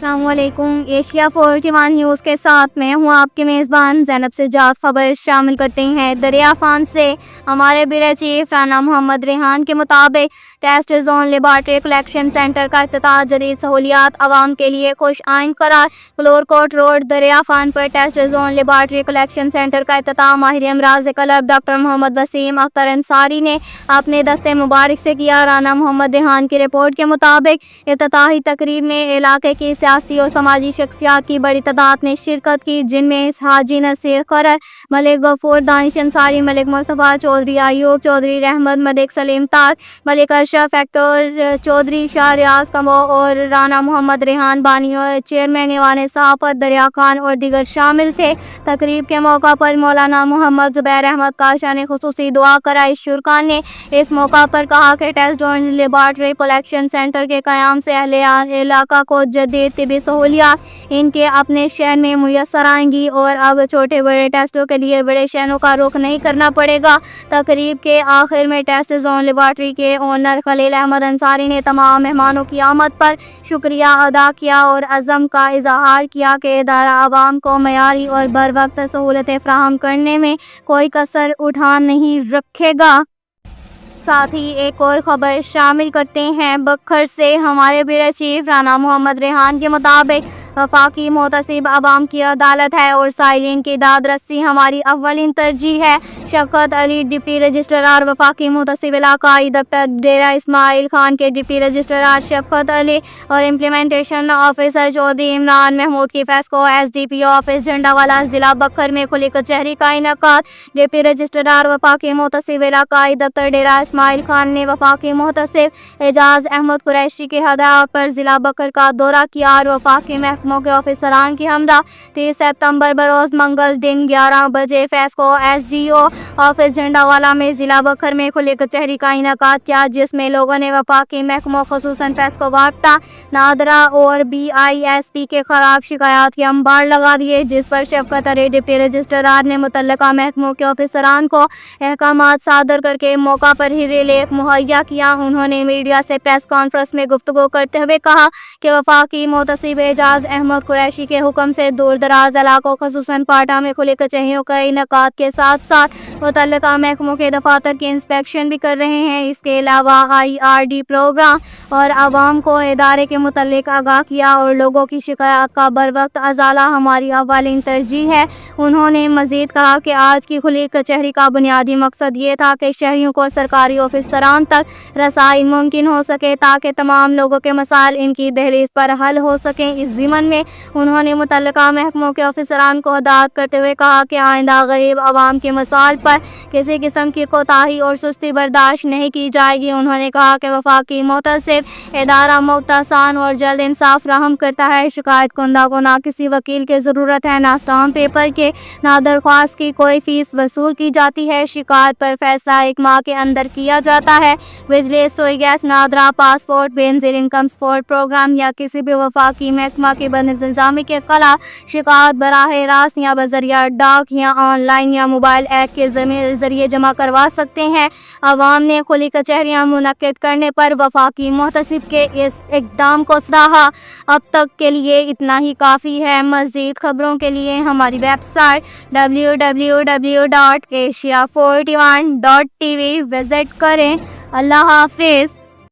السلام علیکم۔ Asia 41 news کے ساتھ میں ہوں آپ کے میزبان زینب سجاد۔ خبر شامل کرتے ہیں۔ دریا فان سے ہمارے بیورو چیف رانا محمد ریحان کے مطابق test zone laboratory collection centre کا افتتاح جدید سہولیات عوام کے لیے خوش آئند قرار۔ فلور کوٹ روڈ دریا فان پر test zone laboratory collection centre کا افتتاح ماہر امراض قلب ڈاکٹر محمد وسیم اختر انصاری نے اپنے دستے مبارک سے کیا۔ رانا محمد ریحان کی رپورٹ کے مطابق افتتاحی تقریب میں علاقے کی سیاسی اور سماجی شخصیات کی بڑی تعداد نے شرکت کی، جن میں حاجی نصیر قرر، ملک غفور، دانش انصاری، ملک مصطفیٰ چودھری، ایوب چودھری، رحمت ملک، سلیم تاج، ملک اشرف، ایکٹر چودھری، شاہ ریاض کمبو اور رانا محمد ریحان بانی اور چیئرمین ایوان صحافت دریا خان اور دیگر شامل تھے۔ تقریب کے موقع پر مولانا محمد زبیر احمد کاشا نے خصوصی دعا کرائی۔ شرکاء نے اس موقع پر کہا کہ test zone laboratory collection centre کے قیام سے اہل علاقہ کو جدید طبی سہولیات ان کے اپنے شہر میں میسر آئیں گی اور اب چھوٹے بڑے ٹیسٹوں کے لیے بڑے شہروں کا رخ نہیں کرنا پڑے گا۔ تقریب کے آخر میں ٹیسٹ زون لیبارٹری کے اونر خلیل احمد انصاری نے تمام مہمانوں کی آمد پر شکریہ ادا کیا اور عزم کا اظہار کیا کہ ادارہ عوام کو معیاری اور بروقت سہولتیں فراہم کرنے میں کوئی کسر اٹھا نہیں رکھے گا۔ ساتھ ہی ایک اور خبر شامل کرتے ہیں۔ بکھر سے ہمارے بیورو چیف رانا محمد ریحان کے مطابق وفاقی محتسب عوام کی عدالت ہے اور سائلین کی داد رسی ہماری اولین ترجیح ہے۔ شفقت علی ڈپٹی رجسٹرار وفاقی محتسب علاقائی دفتر ڈیرہ اسماعیل خان کے ڈپٹی رجسٹرار شفقت علی اور امپلیمنٹیشن آفیسر چودھری عمران محمود کی FESCO S D P O office Jhandawala ضلع بکھر میں کھلی کچہری کا انعقاد۔ ڈپٹی رجسٹرار وفاقی محتسب علاقائی دفتر ڈیرہ اسماعیل خان نے وفاقی محتسب اعجاز احمد قریشی کے ہدایات پر ضلع بکھر کا دورہ کیا اور وفاقی محکموں کے آفیسران کی ہمراہ 30 ستمبر بروز منگل دن 11 بجے FESCO S D O office Jhandawala میں ضلع بکھر میں کھلی کچہری کا انعقاد کیا، جس میں لوگوں نے وفاقی محکموں خصوصاً فیسکو وابٹا، نادرا اور بی آئی ایس پی کے خلاف شکایات کے انبار لگا دیے، جس پر شفقت علی ڈپٹی رجسٹرار نے متعلقہ محکموں کے آفیسران کو احکامات صادر کر کے موقع پر ہی ریلیف مہیا کیا۔ انہوں نے میڈیا سے پریس کانفرنس میں گفتگو کرتے ہوئے کہا کہ وفاقی محتسب اعجاز احمد قریشی کے حکم سے دور دراز علاقوں خصوصاً پاٹا میں کھلی کچہریوں کا انعقاد کے ساتھ ساتھ متعلقہ محکموں کے دفاتر کی انسپیکشن بھی کر رہے ہیں۔ اس کے علاوہ آئی آر ڈی پروگرام اور عوام کو ادارے کے متعلق آگاہ کیا اور لوگوں کی شکایات کا بروقت ازالہ ہماری اولین ترجیح ہے۔ انہوں نے مزید کہا کہ آج کی کھلی کچہری کا بنیادی مقصد یہ تھا کہ شہریوں کو سرکاری آفیسران تک رسائی ممکن ہو سکے تاکہ تمام لوگوں کے مسائل ان کی دہلیز پر حل ہو سکیں۔ اس ضمن میں انہوں نے متعلقہ محکموں کے آفیسران کو ہدایت کرتے ہوئے کہا کہ آئندہ غریب عوام کے مسائل پر کسی قسم کی کوتاہی اور سستی برداشت نہیں کی جائے گی۔ انہوں نے کہا کہ وفاقی محتسب ادارہ محتسان اور جلد انصاف فراہم کرتا ہے۔ شکایت کنندہ کو نہ کسی وکیل کی ضرورت ہے، نہ اسٹامپ پیپر کے، نہ درخواست کی کوئی فیس وصول کی جاتی ہے۔ شکایت پر فیصلہ 1 ماہ کے اندر کیا جاتا ہے۔ بجلی، Sui gas, NADRA, passport, Benazir income support programme یا کسی بھی وفاقی محکمہ کی بدنظامی کے خلاف شکایت براہ راست یا بذریعہ ڈاک یا آن لائن یا موبائل ایپ کے ذریعے جمع کروا سکتے ہیں۔ عوام نے کھلی کچہریاں منعقد کرنے پر وفاقی محتسب کے اس اقدام کو سراہا۔ اب تک کے لیے اتنا ہی کافی ہے۔ مزید خبروں کے لیے ہماری ویب سائٹ www.asia41.tv وزٹ کریں۔ اللہ حافظ۔